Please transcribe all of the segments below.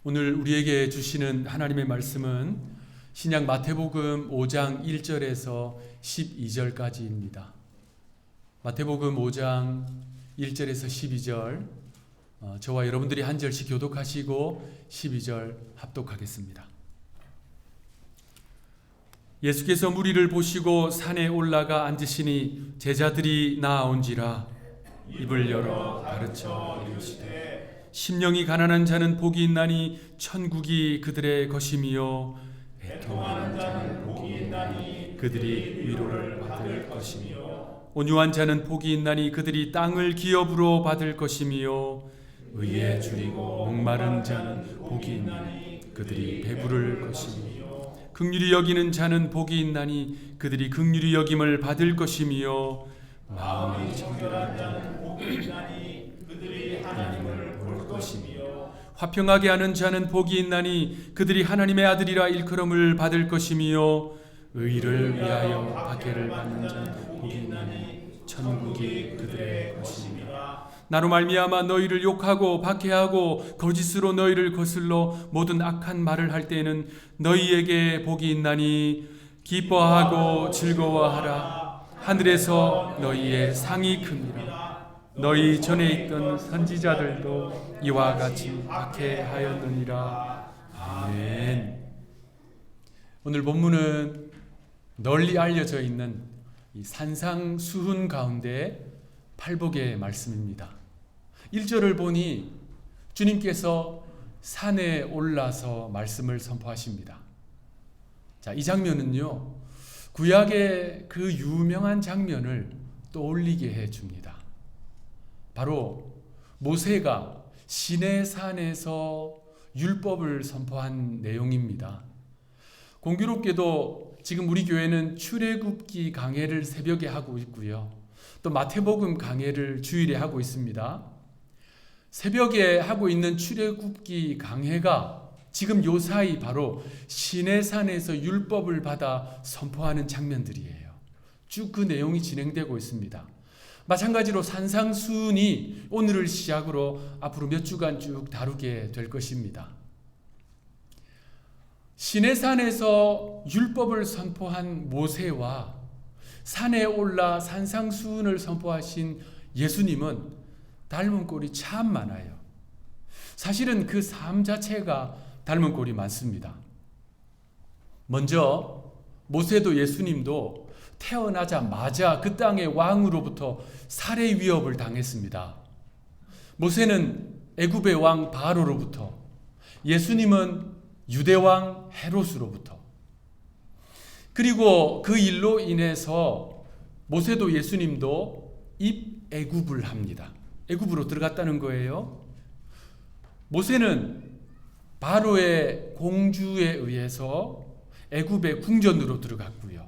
오늘 우리에게 주시는 하나님의 말씀은 신약 마태복음 5장 1절에서 12절까지입니다. 마태복음 5장 1절에서 12절, 저와 여러분들이 한 절씩 교독하시고 12절 합독하겠습니다. 예수께서 무리를 보시고 산에 올라가 앉으시니 제자들이 나아온지라 입을 열어 가르쳐 이르시되 심령이 가난한 자는 복이 있나니 천국이 그들의 것이며 애통하는 자는 복이 있나니 그들이 위로를 받을 것이며 온유한 자는 복이 있나니 그들이 땅을 기업으로 받을 것이며 의에 줄이고 목마른 자는 복이 있나니 그들이 배부를 것이며 긍휼히 여기는 자는 복이 있나니 그들이 긍휼히 여김을 받을 것이며 마음이 청결한 자는 복이 있나니 그들이 하나님을 볼 것이며 화평하게 하는 자는 복이 있나니 그들이 하나님의 아들이라 일컬음을 받을 것이며 의를 위하여 박해를 받는 자는 복이 있나니 천국이 그들의 것이며 나로 말미암아 너희를 욕하고 박해하고 거짓으로 너희를 거슬러 모든 악한 말을 할 때에는 너희에게 복이 있나니 기뻐하고 즐거워하라. 하늘에서 너희의 상이 큽니다. 너희 전에 있던 선지자들도 이와 같이 박해하였느니라. 아멘. 오늘 본문은 널리 알려져 있는 이 산상수훈 가운데 팔복의 말씀입니다. 1절을 보니 주님께서 산에 올라서 말씀을 선포하십니다. 자, 이 장면은요, 구약의 그 유명한 장면을 떠올리게 해줍니다. 바로 모세가 시내산에서 율법을 선포한 내용입니다. 공교롭게도 지금 우리 교회는 출애굽기 강해를 새벽에 하고 있고요. 또 마태복음 강해를 주일에 하고 있습니다. 새벽에 하고 있는 출애굽기 강해가 지금 요 사이 바로 시내산에서 율법을 받아 선포하는 장면들이에요. 쭉 그 내용이 진행되고 있습니다. 마찬가지로 산상수훈이 오늘을 시작으로 앞으로 몇 주간 쭉 다루게 될 것입니다. 시내산에서 율법을 선포한 모세와 산에 올라 산상수훈을 선포하신 예수님은 닮은 꼴이 참 많아요. 사실은 그 삶 자체가 닮은 꼴이 많습니다. 먼저 모세도 예수님도 태어나자마자 그 땅의 왕으로부터 살해 위협을 당했습니다. 모세는 애굽의 왕 바로로부터, 예수님은 유대왕 헤롯으로부터. 그리고 그 일로 인해서 모세도 예수님도 입애굽을 합니다. 애굽으로 들어갔다는 거예요. 모세는 바로의 공주에 의해서 애굽의 궁전으로 들어갔고요.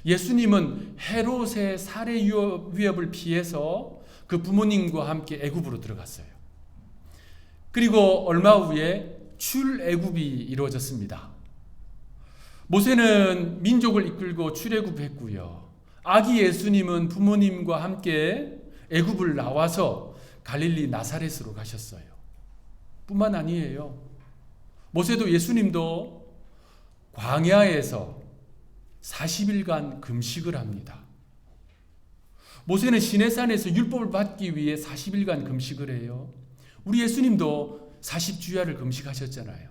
예수님은 헤롯의 살해 위협을 피해서 그 부모님과 함께 애굽으로 들어갔어요. 그리고 얼마 후에 출애굽이 이루어졌습니다. 모세는 민족을 이끌고 출애굽했고요. 아기 예수님은 부모님과 함께 애굽을 나와서 갈릴리 나사렛으로 가셨어요. 뿐만 아니에요. 모세도 예수님도 광야에서 40일간 금식을 합니다. 모세는 시내산에서 율법을 받기 위해 40일간 금식을 해요. 우리 예수님도 40주야를 금식하셨잖아요.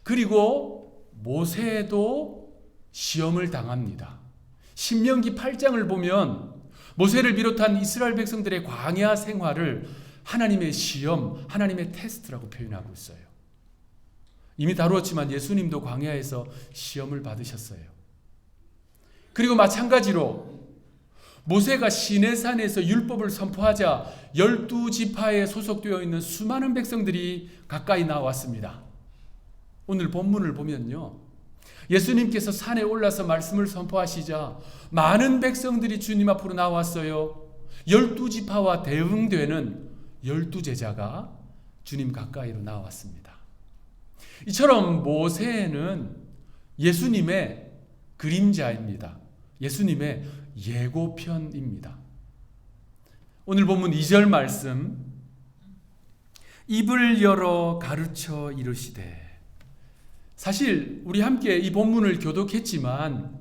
그리고 모세도 시험을 당합니다. 신명기 8장을 보면 모세를 비롯한 이스라엘 백성들의 광야 생활을 하나님의 시험, 하나님의 테스트라고 표현하고 있어요. 이미 다루었지만 예수님도 광야에서 시험을 받으셨어요. 그리고 마찬가지로 모세가 시내산에서 율법을 선포하자 12지파에 소속되어 있는 수많은 백성들이 가까이 나왔습니다. 오늘 본문을 보면요, 예수님께서 산에 올라서 말씀을 선포하시자 많은 백성들이 주님 앞으로 나왔어요. 12지파와 대응되는 12제자가 주님 가까이로 나왔습니다. 이처럼 모세는 예수님의 그림자입니다. 예수님의 예고편입니다. 오늘 본문 2절 말씀, 입을 열어 가르쳐 이르시되. 사실 우리 함께 이 본문을 교독했지만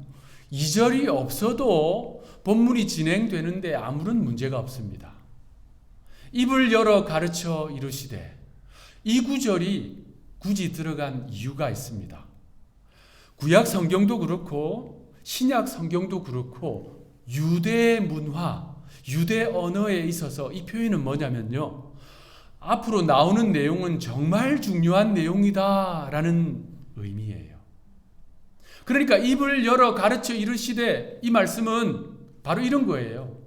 2절이 없어도 본문이 진행되는데 아무런 문제가 없습니다. 입을 열어 가르쳐 이르시되. 이 구절이 굳이 들어간 이유가 있습니다. 구약 성경도 그렇고 신약 성경도 그렇고 유대 문화, 유대 언어에 있어서 이 표현은 뭐냐면요, 앞으로 나오는 내용은 정말 중요한 내용이다라는 의미예요. 그러니까 입을 열어 가르쳐 이르시되, 이 말씀은 바로 이런 거예요.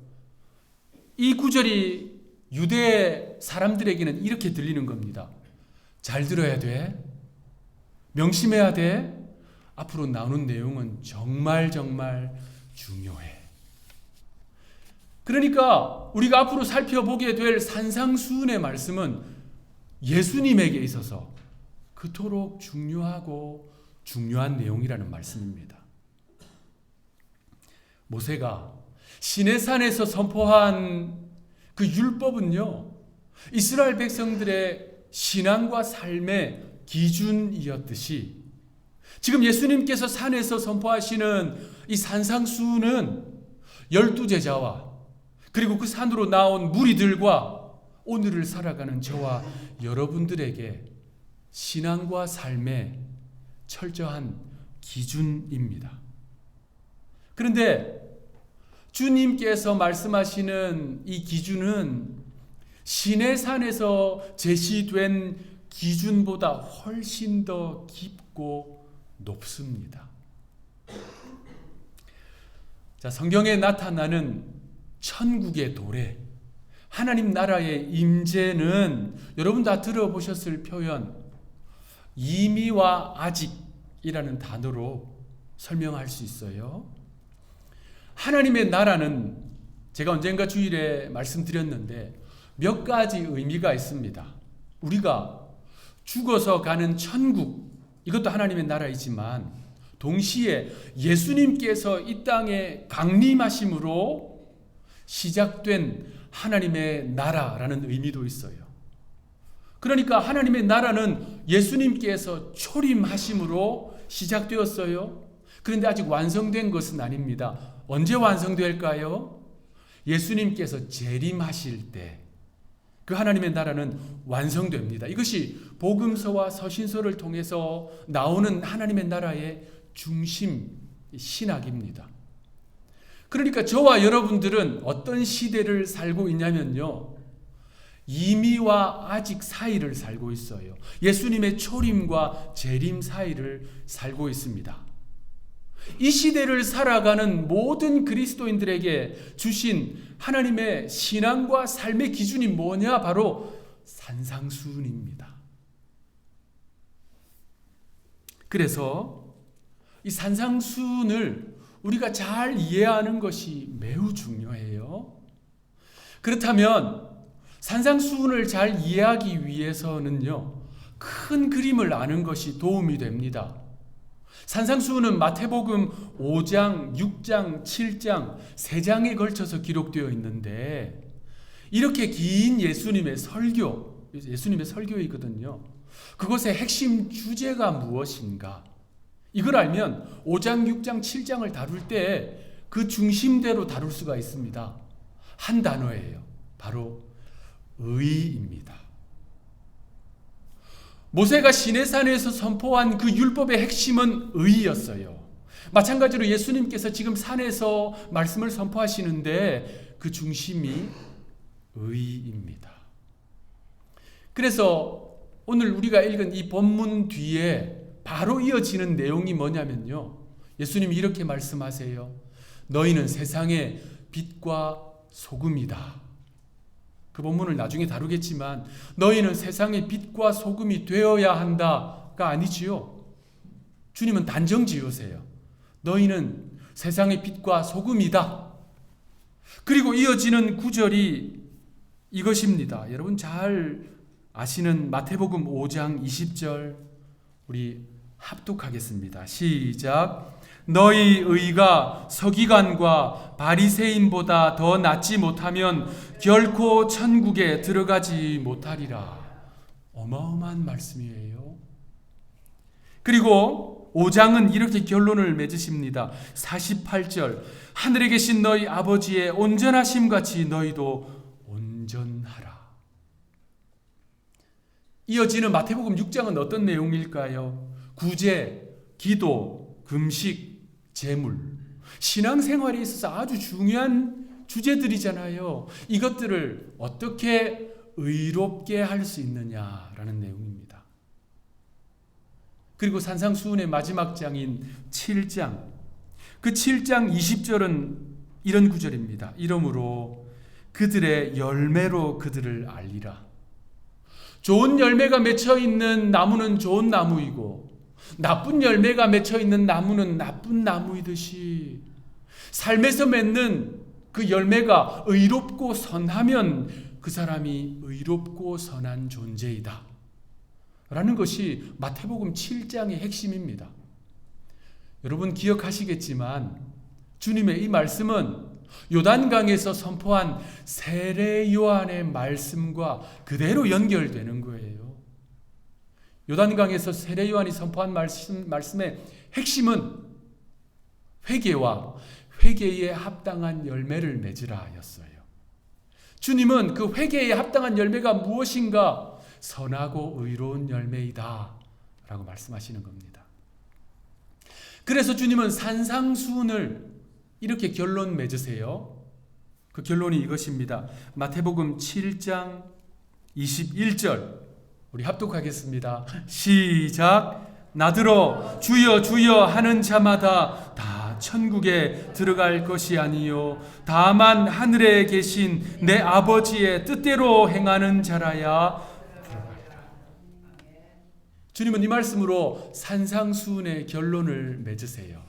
이 구절이 유대 사람들에게는 이렇게 들리는 겁니다. 잘 들어야 돼. 명심해야 돼. 앞으로 나오는 내용은 정말 중요해. 그러니까 우리가 앞으로 살펴보게 될 산상수훈의 말씀은 예수님에게 있어서 그토록 중요하고 중요한 내용이라는 말씀입니다. 모세가 시내산에서 선포한 그 율법은요, 이스라엘 백성들의 신앙과 삶의 기준이었듯이 지금 예수님께서 산에서 선포하시는 이 산상수훈은 12제자와 그리고 그 산으로 나온 무리들과 오늘을 살아가는 저와 여러분들에게 신앙과 삶의 철저한 기준입니다. 그런데 주님께서 말씀하시는 이 기준은 시내산에서 제시된 기준보다 훨씬 더 깊고 높습니다. 자, 성경에 나타나는 천국의 도래, 하나님 나라의 임재는 여러분 다 들어보셨을 표현 이미와 아직이라는 단어로 설명할 수 있어요. 하나님의 나라는 제가 언젠가 주일에 말씀드렸는데 몇 가지 의미가 있습니다. 우리가 죽어서 가는 천국, 이것도 하나님의 나라이지만 동시에 예수님께서 이 땅에 강림하심으로 시작된 하나님의 나라라는 의미도 있어요. 그러니까 하나님의 나라는 예수님께서 초림하심으로 시작되었어요. 그런데 아직 완성된 것은 아닙니다. 언제 완성될까요? 예수님께서 재림하실 때 그 하나님의 나라는 완성됩니다. 이것이 복음서와 서신서를 통해서 나오는 하나님의 나라의 중심 신학입니다. 그러니까 저와 여러분들은 어떤 시대를 살고 있냐면요, 이미와 아직 사이를 살고 있어요. 예수님의 초림과 재림 사이를 살고 있습니다. 이 시대를 살아가는 모든 그리스도인들에게 주신 하나님의 신앙과 삶의 기준이 뭐냐? 바로 산상수훈입니다. 그래서 이 산상수훈을 우리가 잘 이해하는 것이 매우 중요해요. 그렇다면 산상수훈을 잘 이해하기 위해서는요, 큰 그림을 아는 것이 도움이 됩니다. 산상수훈은 마태복음 5장, 6장, 7장 3장에 걸쳐서 기록되어 있는데 이렇게 긴 예수님의 설교이거든요. 그것의 핵심 주제가 무엇인가? 이걸 알면 5장, 6장, 7장을 다룰 때 그 중심대로 다룰 수가 있습니다. 한 단어예요. 바로 의입니다. 모세가 시내산에서 선포한 그 율법의 핵심은 의였어요. 마찬가지로 예수님께서 지금 산에서 말씀을 선포하시는데 그 중심이 의입니다. 그래서 오늘 우리가 읽은 이 본문 뒤에 바로 이어지는 내용이 뭐냐면요, 예수님이 이렇게 말씀하세요. 너희는 세상의 빛과 소금이다. 그 본문을 나중에 다루겠지만 너희는 세상의 빛과 소금이 되어야 한다가 아니지요. 주님은 단정 지으세요. 너희는 세상의 빛과 소금이다. 그리고 이어지는 구절이 이것입니다. 여러분 잘 아시는 마태복음 5장 20절 우리 합독하겠습니다. 시작. 너희 의가 서기관과 바리새인보다 더 낫지 못하면 결코 천국에 들어가지 못하리라. 어마어마한 말씀이에요. 그리고 5장은 이렇게 결론을 맺으십니다. 48절, 하늘에 계신 너희 아버지의 온전하심 같이 너희도 온전하라. 이어지는 마태복음 6장은 어떤 내용일까요? 구제, 기도, 금식, 재물, 신앙생활에 있어서 아주 중요한 주제들이잖아요. 이것들을 어떻게 의롭게 할 수 있느냐라는 내용입니다. 그리고 산상수훈의 마지막 장인 7장, 그 7장 20절은 이런 구절입니다. 이러므로 그들의 열매로 그들을 알리라. 좋은 열매가 맺혀 있는 나무는 좋은 나무이고 나쁜 열매가 맺혀 있는 나무는 나쁜 나무이듯이 삶에서 맺는 그 열매가 의롭고 선하면 그 사람이 의롭고 선한 존재이다 라는 것이 마태복음 7장의 핵심입니다. 여러분 기억하시겠지만 주님의 이 말씀은 요단강에서 선포한 세례 요한의 말씀과 그대로 연결되는 거예요. 요단강에서 세례 요한이 선포한 말씀의 핵심은 회개와 회개에 합당한 열매를 맺으라 였어요. 주님은 그 회개에 합당한 열매가 무엇인가? 선하고 의로운 열매이다 라고 말씀하시는 겁니다. 그래서 주님은 산상수훈을 이렇게 결론 맺으세요. 그 결론이 이것입니다. 마태복음 7장 21절 우리 합독하겠습니다. 시작. 나더러 주여 주여 하는 자마다 다 천국에 들어갈 것이 아니요 다만 하늘에 계신 내 아버지의 뜻대로 행하는 자라야 들어가리라. 주님은 이 말씀으로 산상수훈의 결론을 맺으세요.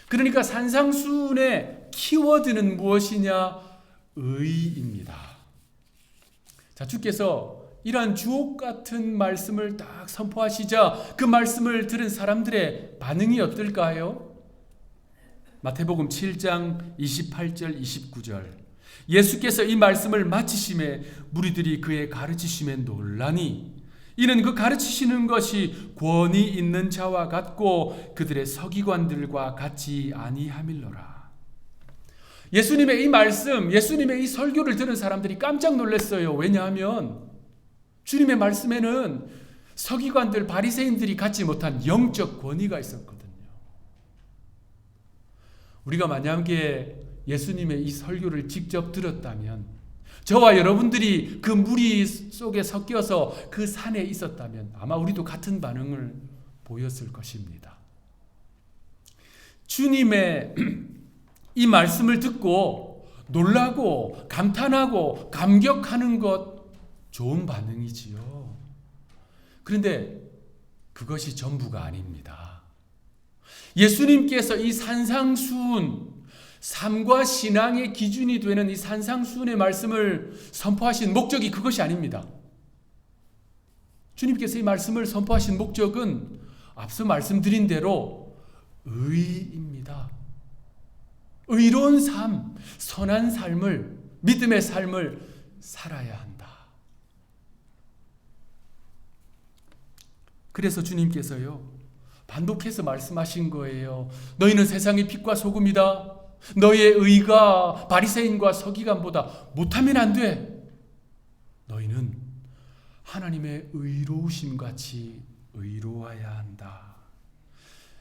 그러니까 산상수훈의 키워드는 무엇이냐? 의입니다. 자, 주께서 이러한 주옥 같은 말씀을 딱 선포하시자 그 말씀을 들은 사람들의 반응이 어떨까요? 마태복음 7장 28절 29절 예수께서 이 말씀을 마치심에 무리들이 그의 가르치심에 놀라니 이는 그 가르치시는 것이 권위 있는 자와 같고 그들의 서기관들과 같이 아니함일러라. 예수님의 이 말씀, 예수님의 이 설교를 들은 사람들이 깜짝 놀랐어요. 왜냐하면 주님의 말씀에는 서기관들, 바리새인들이 갖지 못한 영적 권위가 있었거든요. 우리가 만약에 예수님의 이 설교를 직접 들었다면 저와 여러분들이 그 무리 속에 섞여서 그 산에 있었다면 아마 우리도 같은 반응을 보였을 것입니다. 주님의 이 말씀을 듣고 놀라고 감탄하고 감격하는 것 좋은 반응이지요. 그런데 그것이 전부가 아닙니다. 예수님께서 이 산상수훈 삶과 신앙의 기준이 되는 이 산상수훈의 말씀을 선포하신 목적이 그것이 아닙니다. 주님께서 이 말씀을 선포하신 목적은 앞서 말씀드린 대로 의입니다. 의로운 삶, 선한 삶을, 믿음의 삶을 살아야 한다. 그래서 주님께서요, 반복해서 말씀하신 거예요. 너희는 세상의 빛과 소금이다. 너희의 의가 바리새인과 서기관보다 못하면 안 돼. 너희는 하나님의 의로우심 같이 의로워야 한다.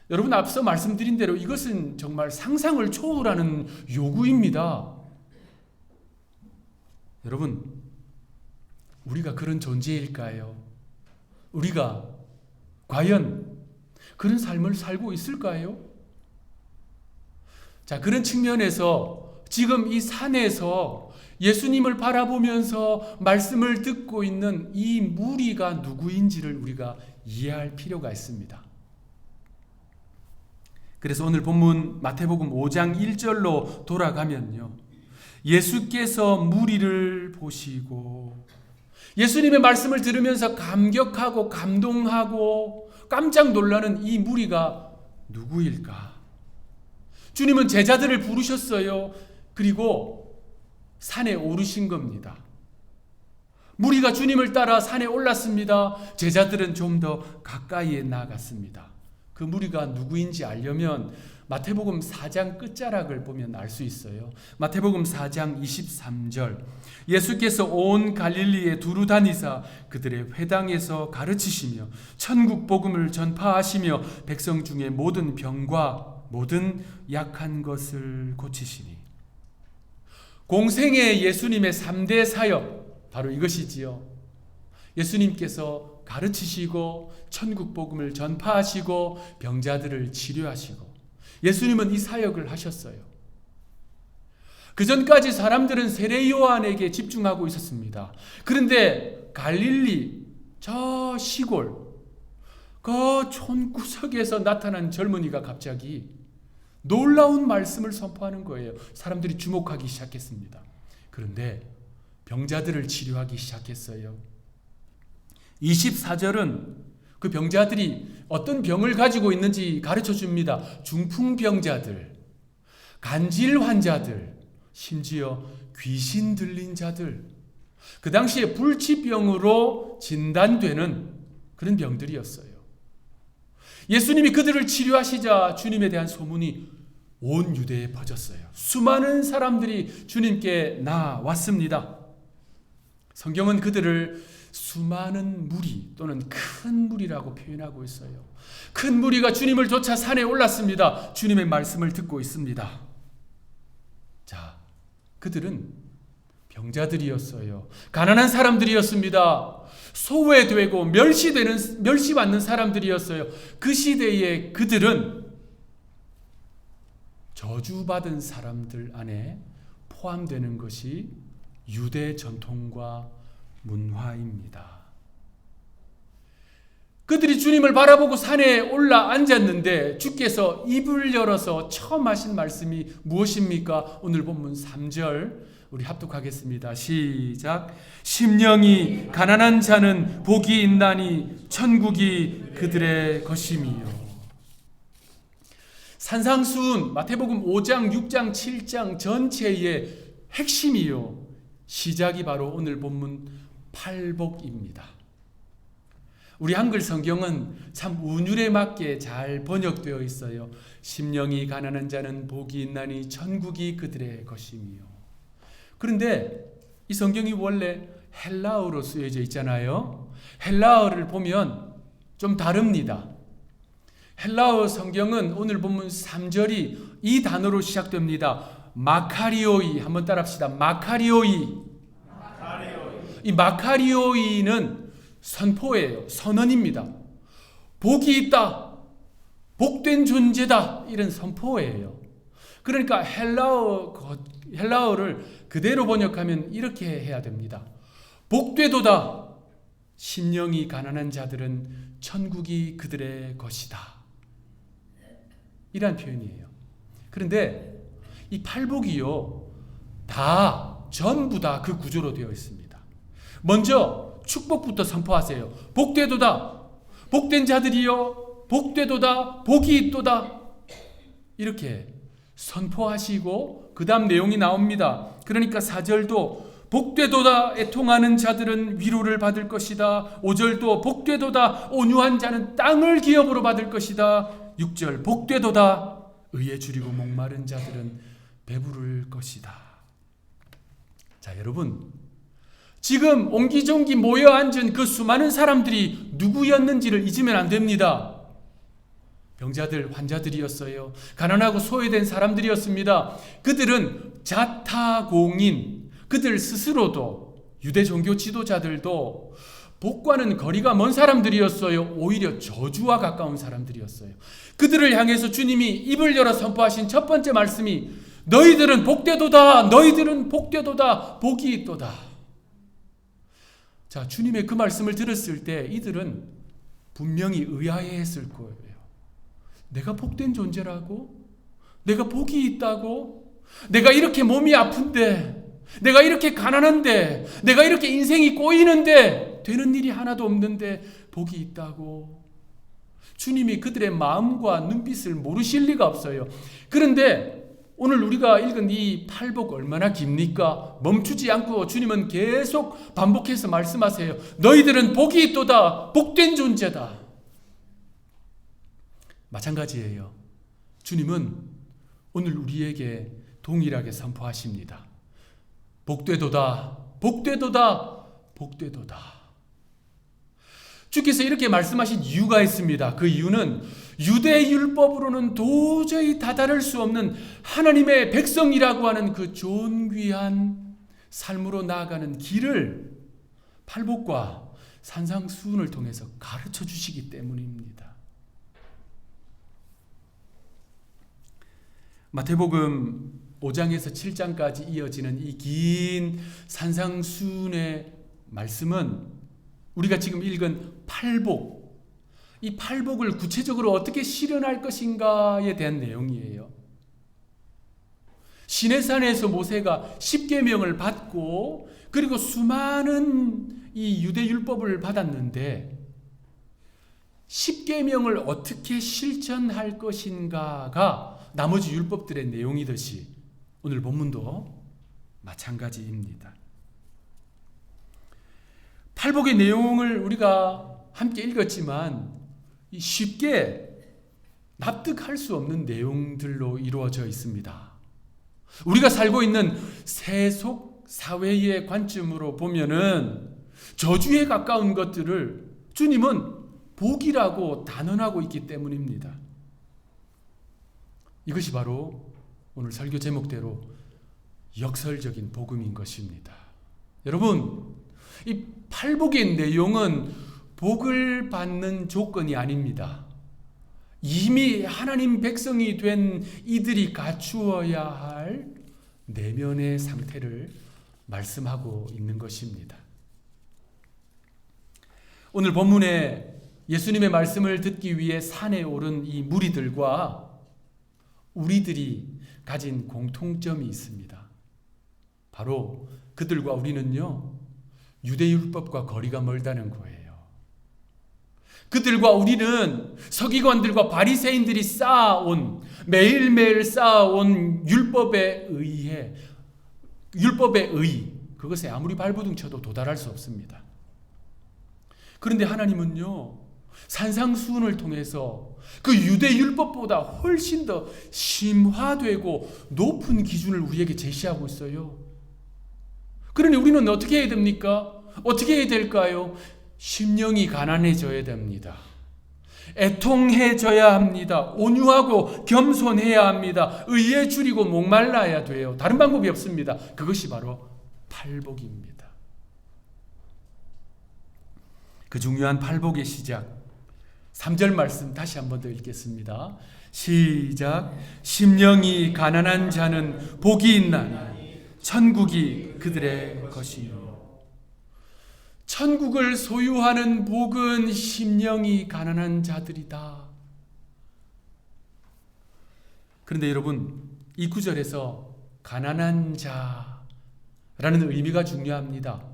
여러분 앞서 말씀드린 대로 이것은 정말 상상을 초월하는 요구입니다. 여러분 우리가 그런 존재일까요? 우리가 과연 그런 삶을 살고 있을까요? 자, 그런 측면에서 지금 이 산에서 예수님을 바라보면서 말씀을 듣고 있는 이 무리가 누구인지를 우리가 이해할 필요가 있습니다. 그래서 오늘 본문 마태복음 5장 1절로 돌아가면요, 예수께서 무리를 보시고 예수님의 말씀을 들으면서 감격하고 감동하고 깜짝 놀라는 이 무리가 누구일까? 주님은 제자들을 부르셨어요. 그리고 산에 오르신 겁니다. 무리가 주님을 따라 산에 올랐습니다. 제자들은 좀 더 가까이에 나아갔습니다. 그 무리가 누구인지 알려면 마태복음 4장 끝자락을 보면 알 수 있어요. 마태복음 4장 23절, 예수께서 온 갈릴리에 두루 다니사 그들의 회당에서 가르치시며 천국 복음을 전파하시며 백성 중에 모든 병과 모든 약한 것을 고치시니. 공생의 예수님의 3대 사역, 바로 이것이지요. 예수님께서 가르치시고 천국 복음을 전파하시고 병자들을 치료하시고, 예수님은 이 사역을 하셨어요. 그 전까지 사람들은 세례 요한에게 집중하고 있었습니다. 그런데 갈릴리 저 시골 그 촌구석에서 나타난 젊은이가 갑자기 놀라운 말씀을 선포하는 거예요. 사람들이 주목하기 시작했습니다. 그런데 병자들을 치료하기 시작했어요. 24절은 그 병자들이 어떤 병을 가지고 있는지 가르쳐 줍니다. 중풍병자들, 간질 환자들, 심지어 귀신 들린 자들, 그 당시에 불치병으로 진단되는 그런 병들이었어요. 예수님이 그들을 치료하시자 주님에 대한 소문이 온 유대에 퍼졌어요. 수많은 사람들이 주님께 나왔습니다. 성경은 그들을 수많은 무리 또는 큰 무리라고 표현하고 있어요. 큰 무리가 주님을 쫓아 산에 올랐습니다. 주님의 말씀을 듣고 있습니다. 자, 그들은 병자들이었어요. 가난한 사람들이었습니다. 소외되고 멸시받는 사람들이었어요. 그 시대에 그들은 저주받은 사람들 안에 포함되는 것이 유대 전통과 문화입니다. 그들이 주님을 바라보고 산에 올라 앉았는데 주께서 입을 열어서 처음 하신 말씀이 무엇입니까? 오늘 본문 3절 우리 합독하겠습니다. 시작. 심령이 가난한 자는 복이 있나니 천국이 그들의 것임이요. 산상수훈 마태복음 5장, 6장, 7장 전체의 핵심이요. 시작이 바로 오늘 본문 팔복입니다. 우리 한글 성경은 참 운율에 맞게 잘 번역되어 있어요. 심령이 가난한 자는 복이 있나니 천국이 그들의 것이며. 그런데 이 성경이 원래 헬라어로 쓰여져 있잖아요. 헬라어를 보면 좀 다릅니다. 헬라어 성경은 오늘 본문 3절이 이 단어로 시작됩니다. 마카리오이. 한번 따라합시다. 마카리오이. 이 마카리오이는 선포예요. 선언입니다. 복이 있다. 복된 존재다. 이런 선포예요. 그러니까 헬라어를 그대로 번역하면 이렇게 해야 됩니다. 복되도다. 심령이 가난한 자들은 천국이 그들의 것이다. 이란 표현이에요. 그런데 이 팔복이요, 전부 다 그 구조로 되어 있습니다. 먼저 축복부터 선포하세요. 복되도다. 복된 자들이요, 복되도다. 복이 있도다. 이렇게 선포하시고 그 다음 내용이 나옵니다. 그러니까 4절도 복되도다. 애통하는 자들은 위로를 받을 것이다. 5절도 복되도다. 온유한 자는 땅을 기업으로 받을 것이다. 6절 복되도다. 의에 줄이고 목마른 자들은 배부를 것이다. 자, 여러분, 지금 옹기종기 모여 앉은 그 수많은 사람들이 누구였는지를 잊으면 안 됩니다. 병자들, 환자들이었어요. 가난하고 소외된 사람들이었습니다. 그들은 자타공인, 그들 스스로도, 유대 종교 지도자들도 복과는 거리가 먼 사람들이었어요. 오히려 저주와 가까운 사람들이었어요. 그들을 향해서 주님이 입을 열어 선포하신 첫 번째 말씀이 너희들은 복되도다. 너희들은 복되도다. 복이 있도다. 자, 주님의 그 말씀을 들었을 때 이들은 분명히 의아해했을 거예요. 내가 복된 존재라고? 내가 복이 있다고? 내가 이렇게 몸이 아픈데, 내가 이렇게 가난한데, 내가 이렇게 인생이 꼬이는데 되는 일이 하나도 없는데 복이 있다고? 주님이 그들의 마음과 눈빛을 모르실 리가 없어요. 그런데 오늘 우리가 읽은 이 팔복 얼마나 깁니까? 멈추지 않고 주님은 계속 반복해서 말씀하세요. 너희들은 복이 있도다. 복된 존재다. 마찬가지예요. 주님은 오늘 우리에게 동일하게 선포하십니다. 복되도다. 복되도다. 복되도다. 주께서 이렇게 말씀하신 이유가 있습니다. 그 이유는 유대 율법으로는 도저히 다다를 수 없는 하나님의 백성이라고 하는 그 존귀한 삶으로 나아가는 길을 팔복과 산상수훈을 통해서 가르쳐 주시기 때문입니다. 마태복음 5장에서 7장까지 이어지는 이 긴 산상수훈의 말씀은 우리가 지금 읽은 팔복, 이 팔복을 구체적으로 어떻게 실현할 것인가에 대한 내용이에요. 시내산에서 모세가 십계명을 받고 그리고 수많은 이 유대율법을 받았는데 십계명을 어떻게 실천할 것인가가 나머지 율법들의 내용이듯이 오늘 본문도 마찬가지입니다. 팔복의 내용을 우리가 함께 읽었지만 쉽게 납득할 수 없는 내용들로 이루어져 있습니다. 우리가 살고 있는 세속 사회의 관점으로 보면은 저주에 가까운 것들을 주님은 복이라고 단언하고 있기 때문입니다. 이것이 바로 오늘 설교 제목대로 역설적인 복음인 것입니다. 여러분, 이 팔복의 내용은 복을 받는 조건이 아닙니다. 이미 하나님 백성이 된 이들이 갖추어야 할 내면의 상태를 말씀하고 있는 것입니다. 오늘 본문에 예수님의 말씀을 듣기 위해 산에 오른 이 무리들과 우리들이 가진 공통점이 있습니다. 바로 그들과 우리는요, 유대율법과 거리가 멀다는 거예요. 그들과 우리는 서기관들과 바리새인들이 쌓아온, 매일매일 쌓아온 율법에 의해, 율법의 의, 그것에 아무리 발버둥 쳐도 도달할 수 없습니다. 그런데 하나님은요, 산상수훈을 통해서 그 유대율법보다 훨씬 더 심화되고 높은 기준을 우리에게 제시하고 있어요. 그러니 우리는 어떻게 해야 됩니까? 어떻게 해야 될까요? 심령이 가난해져야 됩니다. 애통해져야 합니다. 온유하고 겸손해야 합니다. 의에 줄이고 목말라야 돼요. 다른 방법이 없습니다. 그것이 바로 팔복입니다. 그 중요한 팔복의 시작, 3절 말씀 다시 한 번 더 읽겠습니다. 시작. 심령이 가난한 자는 복이 있나니 천국이 그들의 것이요. 천국을 소유하는 복은 심령이 가난한 자들이다. 그런데 여러분, 이 구절에서 가난한 자라는 의미가 중요합니다.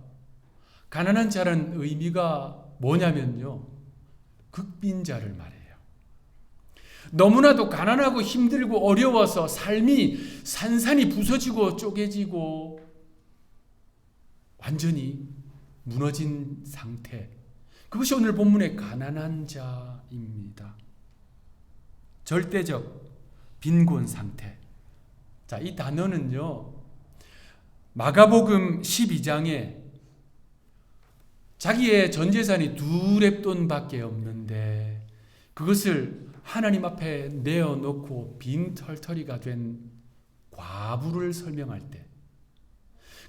가난한 자라는 의미가 뭐냐면요, 극빈자를 말해요. 너무나도 가난하고 힘들고 어려워서 삶이 산산이 부서지고 쪼개지고 완전히 무너진 상태, 그것이 오늘 본문의 가난한 자입니다. 절대적 빈곤 상태. 자, 이 단어는요, 마가복음 12장에 자기의 전 재산이 2렙돈밖에 없는데 그것을 하나님 앞에 내어놓고 빈털터리가 된 과부를 설명할 때,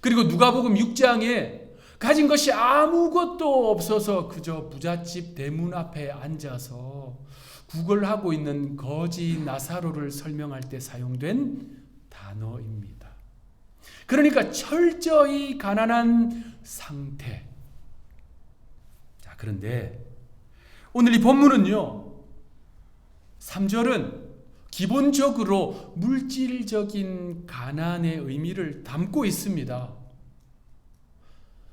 그리고 누가복음 6장에 가진 것이 아무것도 없어서 그저 부잣집 대문 앞에 앉아서 구걸하고 있는 거지 나사로를 설명할 때 사용된 단어입니다. 그러니까 철저히 가난한 상태. 자, 그런데 오늘 이 본문은요, 3절은 기본적으로 물질적인 가난의 의미를 담고 있습니다.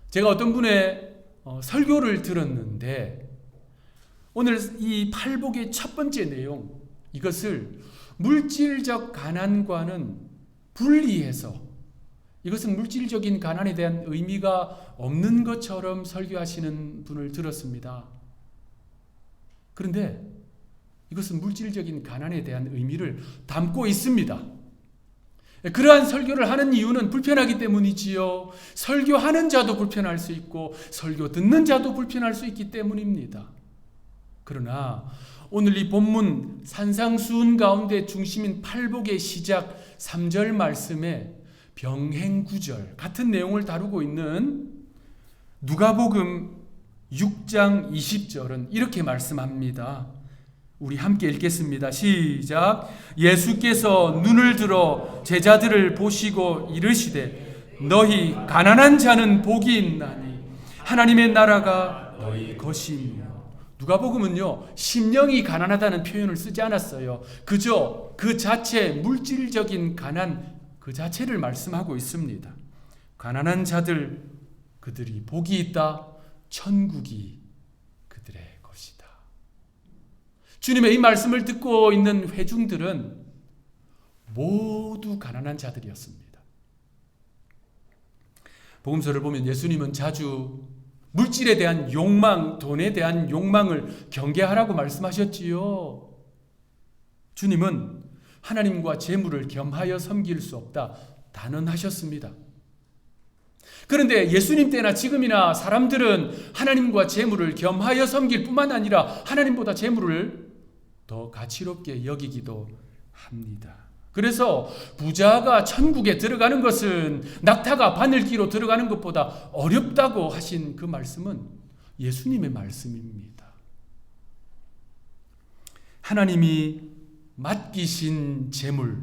제가 어떤 분의 설교를 들었는데 오늘 이 팔복의 첫 번째 내용, 이것을 물질적 가난과는 분리해서 이것은 물질적인 가난에 대한 의미가 없는 것처럼 설교하시는 분을 들었습니다. 그런데 이것은 물질적인 가난에 대한 의미를 담고 있습니다. 그러한 설교를 하는 이유는 불편하기 때문이지요. 설교하는 자도 불편할 수 있고 설교 듣는 자도 불편할 수 있기 때문입니다. 그러나 오늘 이 본문 산상수훈 가운데 중심인 팔복의 시작 3절 말씀에 병행구절 같은 내용을 다루고 있는 누가복음 6장 20절은 이렇게 말씀합니다. 우리 함께 읽겠습니다. 시작. 예수께서 눈을 들어 제자들을 보시고 이르시되 너희 가난한 자는 복이 있나니 하나님의 나라가 너희 것이며. 누가복음은요 심령이 가난하다는 표현을 쓰지 않았어요. 그저 그 자체 물질적인 가난 그 자체를 말씀하고 있습니다. 가난한 자들 그들이 복이 있다. 천국이 그들의 것이다. 주님의 이 말씀을 듣고 있는 회중들은 모두 가난한 자들이었습니다. 복음서를 보면 예수님은 자주 물질에 대한 욕망, 돈에 대한 욕망을 경계하라고 말씀하셨지요. 주님은 하나님과 재물을 겸하여 섬길 수 없다 단언하셨습니다. 그런데 예수님 때나 지금이나 사람들은 하나님과 재물을 겸하여 섬길 뿐만 아니라 하나님보다 재물을 더 가치롭게 여기기도 합니다. 그래서 부자가 천국에 들어가는 것은 낙타가 바늘기로 들어가는 것보다 어렵다고 하신 그 말씀은 예수님의 말씀입니다. 하나님이 맡기신 재물,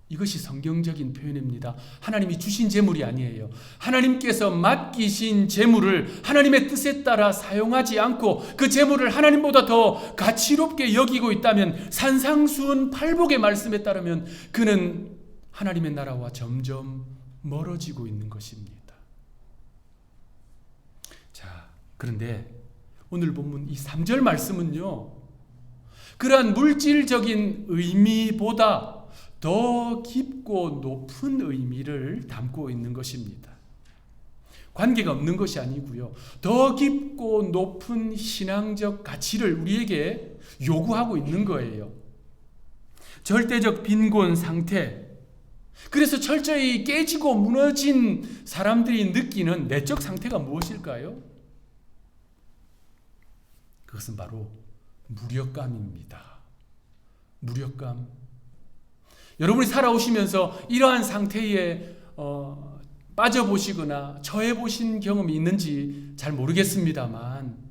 이것이 성경적인 표현입니다. 하나님이 주신 재물이 아니에요. 하나님께서 맡기신 재물을 하나님의 뜻에 따라 사용하지 않고 그 재물을 하나님보다 더 가치롭게 여기고 있다면 산상수훈 팔복의 말씀에 따르면 그는 하나님의 나라와 점점 멀어지고 있는 것입니다. 자, 그런데 오늘 본문 이 3절 말씀은요, 그러한 물질적인 의미보다 더 깊고 높은 의미를 담고 있는 것입니다. 관계가 없는 것이 아니고요. 더 깊고 높은 신앙적 가치를 우리에게 요구하고 있는 거예요. 절대적 빈곤 상태. 그래서 철저히 깨지고 무너진 사람들이 느끼는 내적 상태가 무엇일까요? 그것은 바로 무력감입니다. 무력감. 여러분이 살아오시면서 이러한 상태에 빠져보시거나 처해보신 경험이 있는지 잘 모르겠습니다만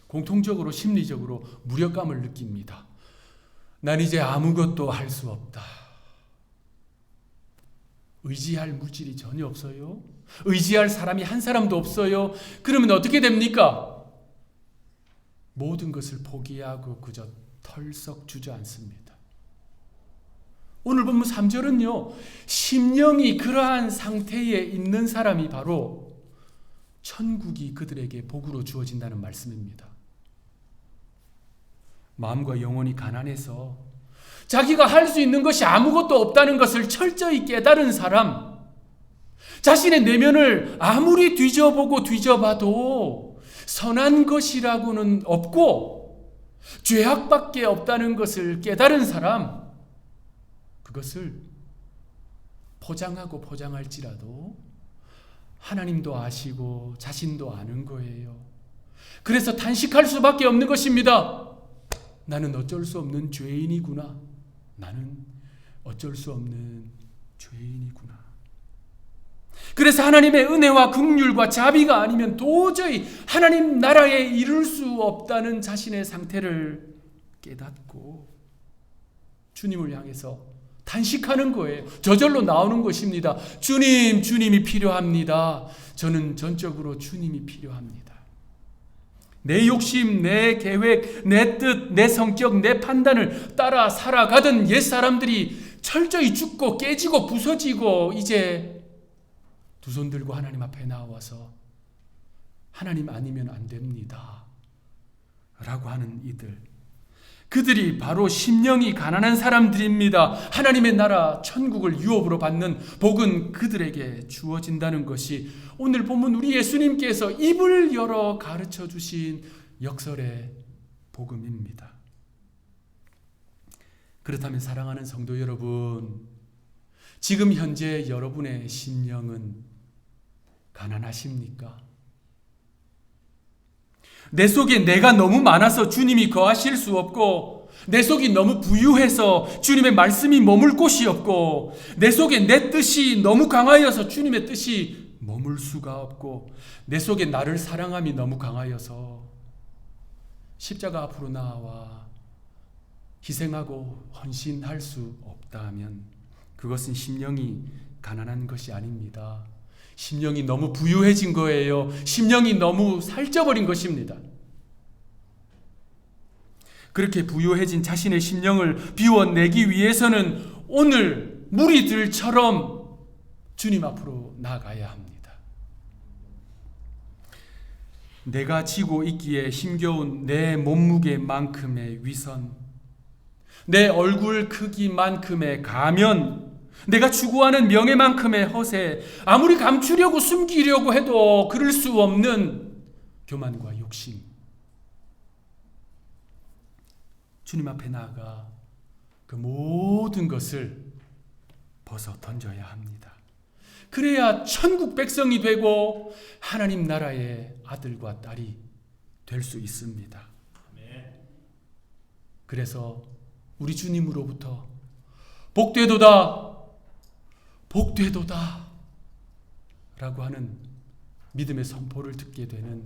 공통적으로 심리적으로 무력감을 느낍니다. 난 이제 아무것도 할 수 없다. 의지할 물질이 전혀 없어요. 의지할 사람이 한 사람도 없어요. 그러면 어떻게 됩니까? 모든 것을 포기하고 그저 털썩 주저앉습니다. 오늘 본문 3절은요, 심령이 그러한 상태에 있는 사람이 바로 천국이 그들에게 복으로 주어진다는 말씀입니다. 마음과 영혼이 가난해서 자기가 할 수 있는 것이 아무것도 없다는 것을 철저히 깨달은 사람, 자신의 내면을 아무리 뒤져보고 뒤져봐도 선한 것이라고는 없고 죄악밖에 없다는 것을 깨달은 사람, 그것을 포장하고 포장할지라도 하나님도 아시고 자신도 아는 거예요. 그래서 탄식할 수밖에 없는 것입니다. 나는 어쩔 수 없는 죄인이구나. 나는 어쩔 수 없는 죄인이구나. 그래서 하나님의 은혜와 긍휼과 자비가 아니면 도저히 하나님 나라에 이룰 수 없다는 자신의 상태를 깨닫고 주님을 향해서 탄식하는 거예요. 저절로 나오는 것입니다. 주님, 주님이 필요합니다. 저는 전적으로 주님이 필요합니다. 내 욕심, 내 계획, 내 뜻, 내 성격, 내 판단을 따라 살아가던 옛사람들이 철저히 죽고 깨지고 부서지고 이제 두 손 들고 하나님 앞에 나와서 하나님 아니면 안 됩니다 라고 하는 이들, 그들이 바로 심령이 가난한 사람들입니다. 하나님의 나라 천국을 유업으로 받는 복은 그들에게 주어진다는 것이 오늘 본문 우리 예수님께서 입을 열어 가르쳐 주신 역설의 복음입니다. 그렇다면 사랑하는 성도 여러분, 지금 현재 여러분의 심령은 가난하십니까? 내 속에 내가 너무 많아서 주님이 거하실 수 없고, 내 속이 너무 부유해서 주님의 말씀이 머물 곳이 없고, 내 속에 내 뜻이 너무 강하여서 주님의 뜻이 머물 수가 없고, 내 속에 나를 사랑함이 너무 강하여서 십자가 앞으로 나와 희생하고 헌신할 수 없다면 그것은 심령이 가난한 것이 아닙니다. 심령이 너무 부유해진 거예요. 심령이 너무 살쪄버린 것입니다. 그렇게 부유해진 자신의 심령을 비워내기 위해서는 오늘 무리들처럼 주님 앞으로 나아가야 합니다. 내가 지고 있기에 힘겨운 내 몸무게만큼의 위선, 내 얼굴 크기만큼의 가면, 내가 추구하는 명예만큼의 허세, 아무리 감추려고 숨기려고 해도 그럴 수 없는 교만과 욕심. 주님 앞에 나아가 그 모든 것을 벗어 던져야 합니다. 그래야 천국 백성이 되고 하나님 나라의 아들과 딸이 될 수 있습니다. 그래서 우리 주님으로부터 복되도다, 복되도다 라고 하는 믿음의 선포를 듣게 되는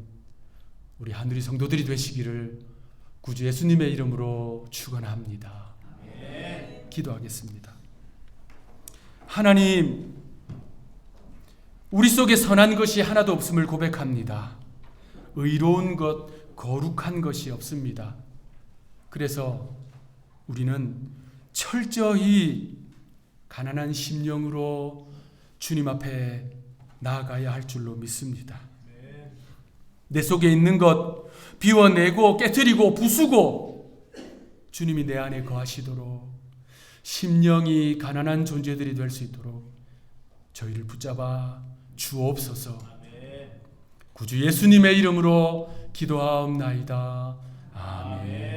우리 하늘의 성도들이 되시기를 구주 예수님의 이름으로 축원합니다. 기도하겠습니다. 하나님, 우리 속에 선한 것이 하나도 없음을 고백합니다. 의로운 것, 거룩한 것이 없습니다. 그래서 우리는 철저히 가난한 심령으로 주님 앞에 나아가야 할 줄로 믿습니다. 내 속에 있는 것 비워내고 깨트리고 부수고 주님이 내 안에 거하시도록, 심령이 가난한 존재들이 될 수 있도록 저희를 붙잡아 주옵소서. 구주 예수님의 이름으로 기도하옵나이다. 아멘.